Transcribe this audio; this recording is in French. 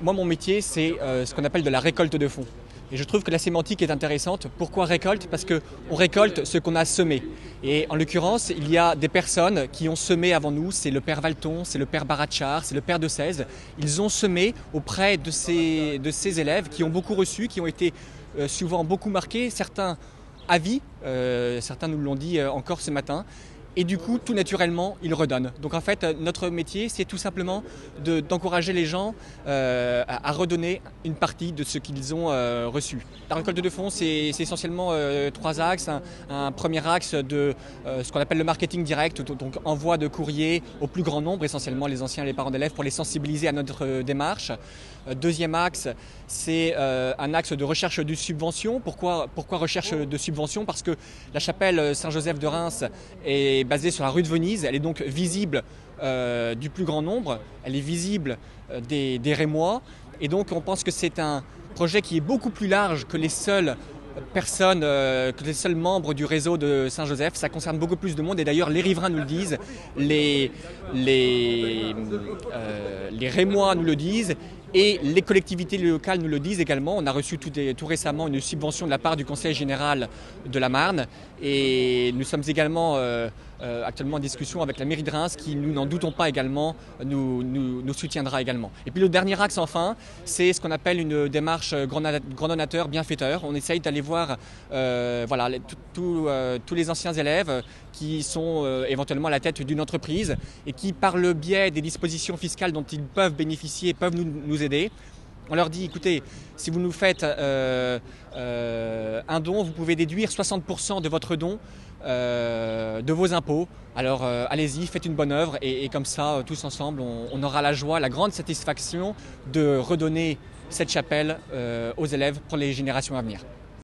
Moi, mon métier, c'est ce qu'on appelle de la récolte de fonds. Et je trouve que la sémantique est intéressante. Pourquoi récolte? Parce qu'on récolte ce qu'on a semé. Et en l'occurrence, il y a des personnes qui ont semé avant nous. C'est le père Valton, c'est le père Baratchar, c'est le père de Sèze. Ils ont semé auprès de ces élèves qui ont beaucoup reçu, qui ont été souvent beaucoup marqués. Certains à vie, certains nous l'ont dit encore ce matin. Et du coup, tout naturellement, ils redonnent. Donc en fait, notre métier, c'est tout simplement d'encourager les gens à redonner une partie de ce qu'ils ont reçu. La récolte de fonds, c'est essentiellement trois axes. Un premier axe de ce qu'on appelle le marketing direct, donc envoi de courrier au plus grand nombre, essentiellement les anciens et les parents d'élèves, pour les sensibiliser à notre démarche. Deuxième axe, c'est un axe de recherche de subventions. Pourquoi recherche de subventions? Parce que la chapelle Saint-Joseph de Reims est basée sur la rue de Venise. Elle est donc visible du plus grand nombre. Elle est visible des Rémois. Et donc on pense que c'est un projet qui est beaucoup plus large que les seules personnes, que les seuls membres du réseau de Saint-Joseph. Ça concerne beaucoup plus de monde et d'ailleurs les riverains nous le disent, les Rémois nous le disent et les collectivités locales nous le disent également. On a reçu tout récemment une subvention de la part du Conseil général de la Marne et nous sommes également actuellement en discussion avec la mairie de Reims qui, nous n'en doutons pas également, nous soutiendra également. Et puis le dernier axe enfin, c'est ce qu'on appelle une démarche grand donateur, bienfaiteur. On essaye d'aller voir voilà, tous les anciens élèves qui sont éventuellement à la tête d'une entreprise et qui, par le biais des dispositions fiscales dont ils peuvent bénéficier, peuvent nous aider. On leur dit, écoutez, si vous nous faites un don, vous pouvez déduire 60% de votre don de vos impôts. Alors allez-y, faites une bonne œuvre et comme ça, tous ensemble, on aura la joie, la grande satisfaction de redonner cette chapelle aux élèves pour les générations à venir.